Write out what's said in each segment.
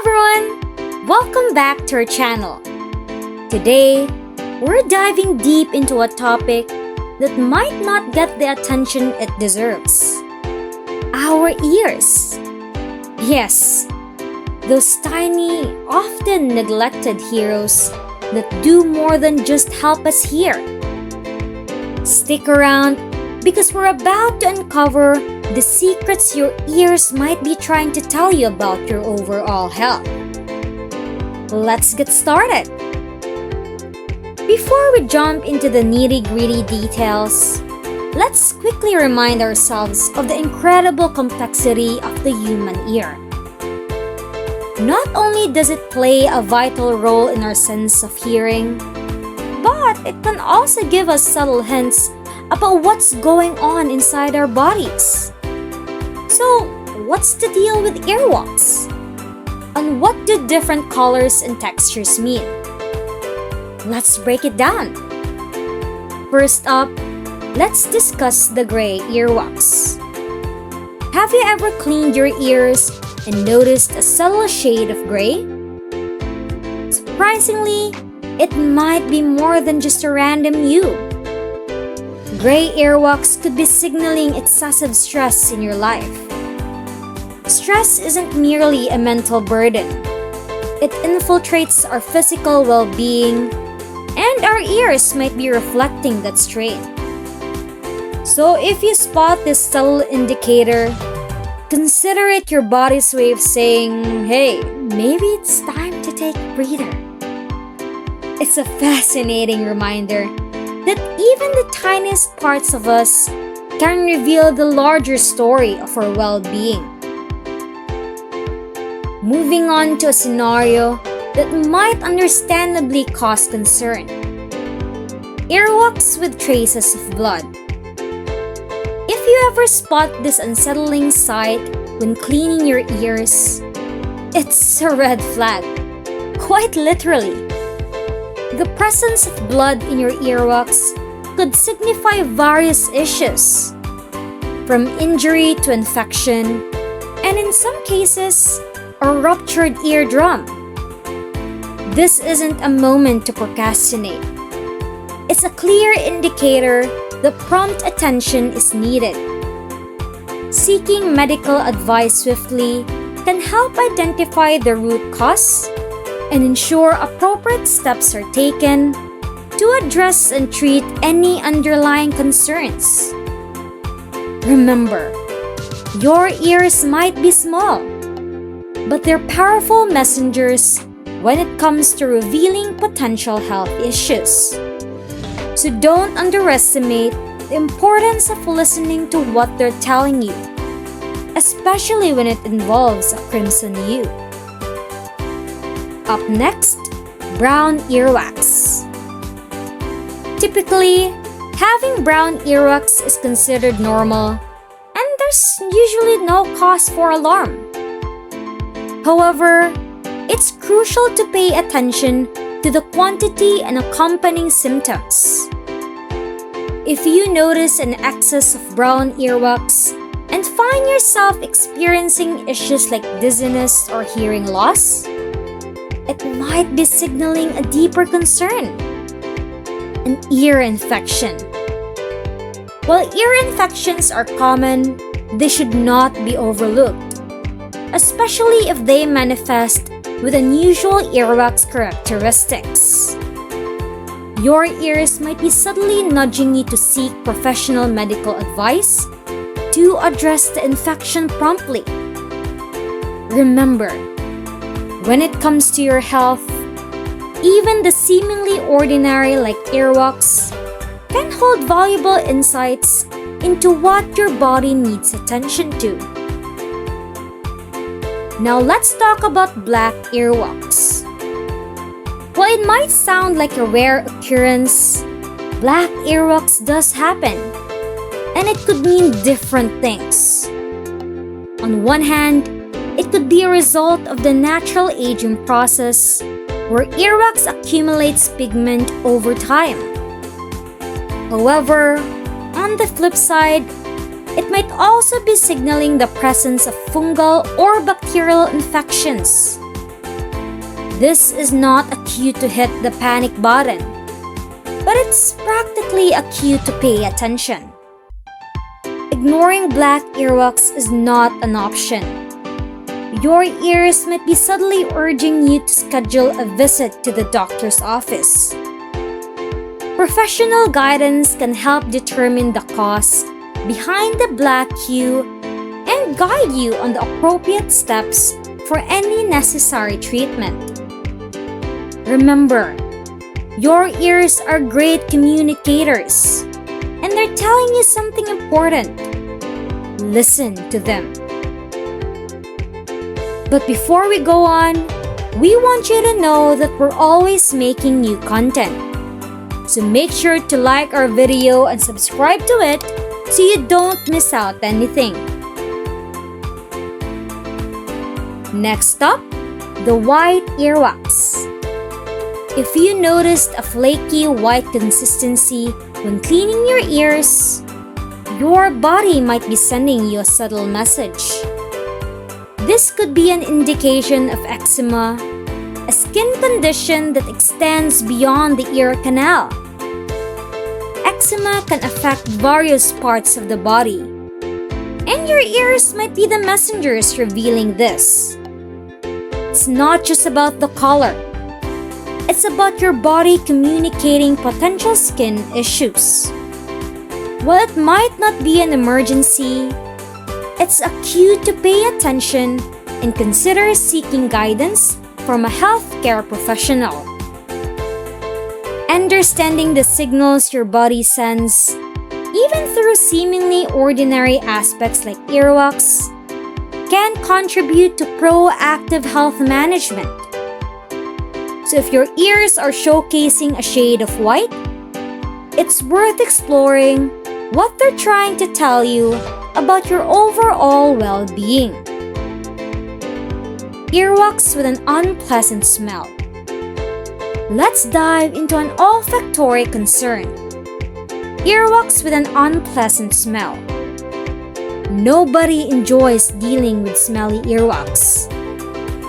everyone! Welcome back to our channel. Today, we're diving deep into a topic that might not get the attention it deserves. Our ears. Yes, those tiny, often neglected heroes that do more than just help us hear. Stick around because we're about to uncover the secrets your ears might be trying to tell you about your overall health. Let's get started. Before we jump into the nitty-gritty details, let's quickly remind ourselves of the incredible complexity of the human ear. Not only does it play a vital role in our sense of hearing, but it can also give us subtle hints about what's going on inside our bodies. So, what's the deal with earwax? And what do different colors and textures mean? Let's break it down. First up, let's discuss the gray earwax. Have you ever cleaned your ears and noticed a subtle shade of gray? Surprisingly, it might be more than just a random hue. Gray earwax could be signaling excessive stress in your life. Stress isn't merely a mental burden. It infiltrates our physical well-being, and our ears might be reflecting that strain. So if you spot this subtle indicator, consider it your body's way of saying, hey, maybe it's time to take a breather. It's a fascinating reminder that even the tiniest parts of us can reveal the larger story of our well-being. Moving on to a scenario that might understandably cause concern. Earwax with traces of blood. If you ever spot this unsettling sight when cleaning your ears, it's a red flag, quite literally. The presence of blood in your earwax could signify various issues, from injury to infection, and in some cases, a ruptured eardrum. This isn't a moment to procrastinate. It's a clear indicator that prompt attention is needed. Seeking medical advice swiftly can help identify the root cause and ensure appropriate steps are taken to address and treat any underlying concerns. Remember, your ears might be small, but they're powerful messengers when it comes to revealing potential health issues. So don't underestimate the importance of listening to what they're telling you, especially when it involves a crimson hue. Up next, brown earwax. Typically, having brown earwax is considered normal, and there's usually no cause for alarm. However, it's crucial to pay attention to the quantity and accompanying symptoms. If you notice an excess of brown earwax and find yourself experiencing issues like dizziness or hearing loss, it might be signaling a deeper concern: an ear infection. While ear infections are common, they should not be overlooked, especially if they manifest with unusual earwax characteristics. Your ears might be subtly nudging you to seek professional medical advice to address the infection promptly. Remember, when it comes to your health, even the seemingly ordinary like earwax can hold valuable insights into what your body needs attention to. Now let's talk about black earwax. While it might sound like a rare occurrence, black earwax does happen, and it could mean different things. On one hand, it could be a result of the natural aging process where earwax accumulates pigment over time. However, on the flip side, it might also be signaling the presence of fungal or bacterial infections, This is not a cue to hit the panic button, but it's practically a cue to pay attention. Ignoring black earwax is not an option. Your ears might be subtly urging you to schedule a visit to the doctor's office. Professional guidance can help determine the cause behind the black hue and guide you on the appropriate steps for any necessary treatment. Remember, your ears are great communicators, and they're telling you something important. Listen to them. But before we go on, we want you to know that we're always making new content. So make sure to like our video and subscribe to it so you don't miss out anything. Next up, the white earwax. If you noticed a flaky white consistency when cleaning your ears, your body might be sending you a subtle message. This could be an indication of eczema, a skin condition that extends beyond the ear canal. Eczema can affect various parts of the body, and your ears might be the messengers revealing this. It's not just about the color. It's about your body communicating potential skin issues. While it might not be an emergency, it's a cue to pay attention and consider seeking guidance from a healthcare professional. Understanding the signals your body sends, even through seemingly ordinary aspects like earwax, can contribute to proactive health management. So if your ears are showcasing a shade of white, it's worth exploring what they're trying to tell you about your overall well-being. Earwax with an unpleasant smell. Let's dive into an olfactory concern. Earwax with an unpleasant smell. Nobody enjoys dealing with smelly earwax.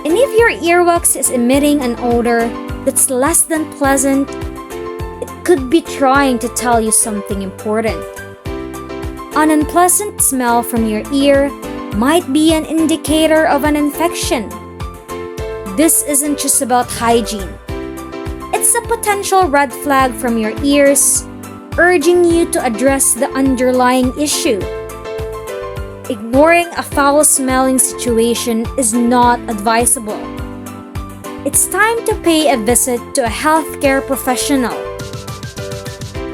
And if your earwax is emitting an odor that's less than pleasant, it could be trying to tell you something important. An unpleasant smell from your ear might be an indicator of an infection. This isn't just about hygiene. It's a potential red flag from your ears, urging you to address the underlying issue. Ignoring a foul-smelling situation is not advisable. It's time to pay a visit to a healthcare professional.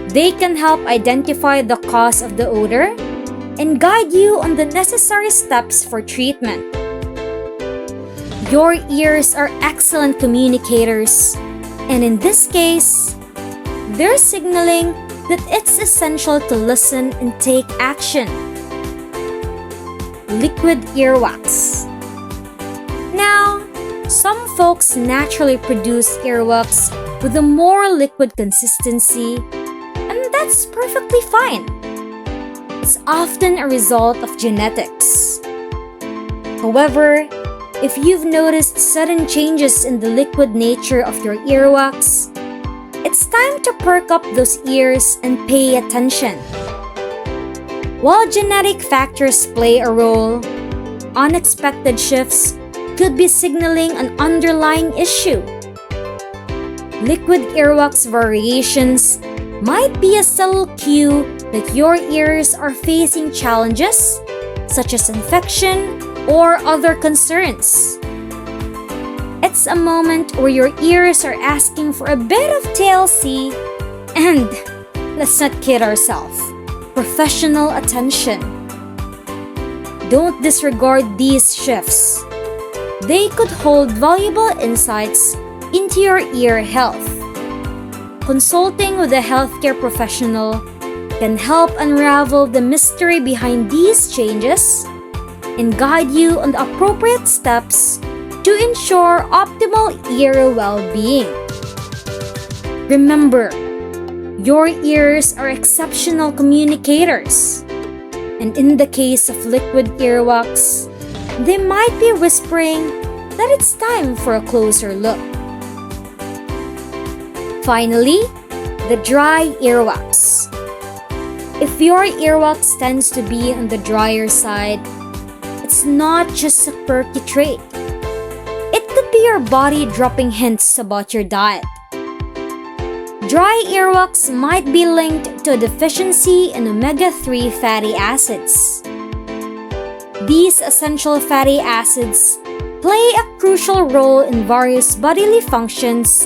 They can help identify the cause of the odor and guide you on the necessary steps for treatment. Your ears are excellent communicators, and in this case, they're signaling that it's essential to listen and take action. Liquid earwax. Now, some folks naturally produce earwax with a more liquid consistency, and that's perfectly fine. It's often a result of genetics. However, if you've noticed sudden changes in the liquid nature of your earwax, it's time to perk up those ears and pay attention. While genetic factors play a role, unexpected shifts could be signaling an underlying issue. Liquid earwax variations might be a subtle cue that your ears are facing challenges, such as infection or other concerns. It's a moment where your ears are asking for a bit of TLC, and let's not kid ourselves. Professional attention. Don't disregard these shifts. They could hold valuable insights into your ear health. Consulting with a healthcare professional can help unravel the mystery behind these changes and guide you on the appropriate steps to ensure optimal ear well-being. Remember, your ears are exceptional communicators, and in the case of liquid earwax, they might be whispering that it's time for a closer look. Finally, the dry earwax. If your earwax tends to be on the drier side, it's not just a quirky trait. It could be your body dropping hints about your diet. Dry earwax might be linked to a deficiency in omega-3 fatty acids. These essential fatty acids play a crucial role in various bodily functions,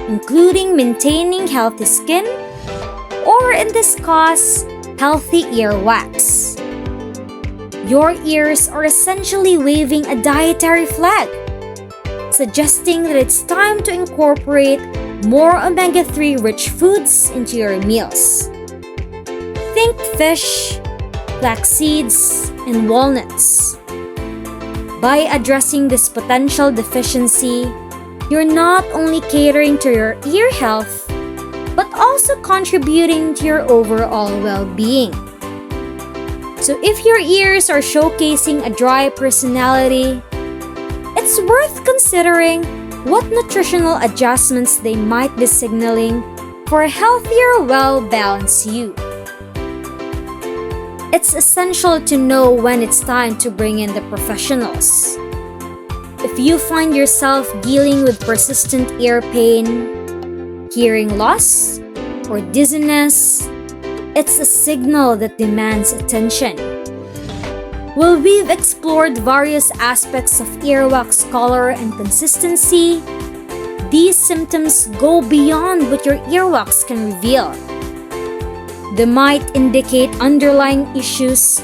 including maintaining healthy skin, or in this case, healthy earwax. Your ears are essentially waving a dietary flag, suggesting that it's time to incorporate more omega-3 rich foods into your meals. Think fish, flax seeds, and walnuts. By addressing this potential deficiency, you're not only catering to your ear health, but also contributing to your overall well-being. So if your ears are showcasing a dry personality, it's worth considering what nutritional adjustments they might be signaling for a healthier, well-balanced you. It's essential to know when it's time to bring in the professionals. If you find yourself dealing with persistent ear pain, hearing loss, or dizziness, it's a signal that demands attention. While we've explored various aspects of earwax color and consistency, these symptoms go beyond what your earwax can reveal. They might indicate underlying issues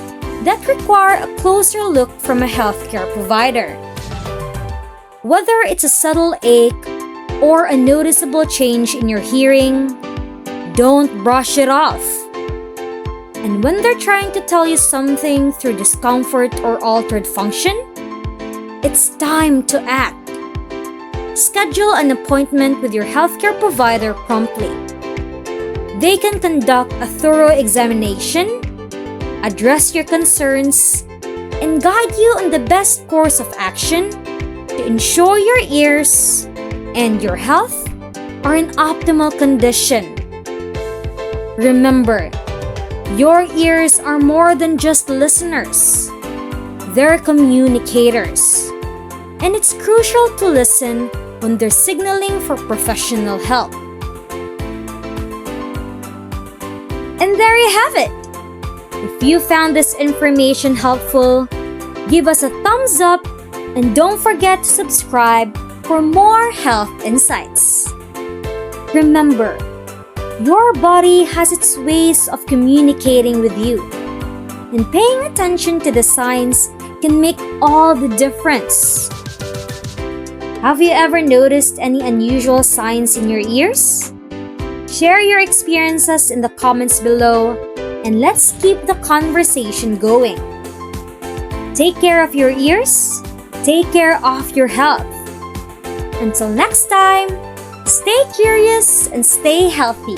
that require a closer look from a healthcare provider. Whether it's a subtle ache or a noticeable change in your hearing, don't brush it off. And when they're trying to tell you something through discomfort or altered function, it's time to act. Schedule an appointment with your healthcare provider promptly. They can conduct a thorough examination, address your concerns, and guide you on the best course of action to ensure your ears and your health are in optimal condition. Remember, your ears are more than just listeners. They're communicators. And it's crucial to listen when they're signaling for professional help. And there you have it. If you found this information helpful, give us a thumbs up and don't forget to subscribe for more health insights. Remember, your body has its ways of communicating with you, and paying attention to the signs can make all the difference. Have you ever noticed any unusual signs in your ears? Share your experiences in the comments below, and let's keep the conversation going. Take care of your ears, take care of your health. Until next time, stay curious and stay healthy.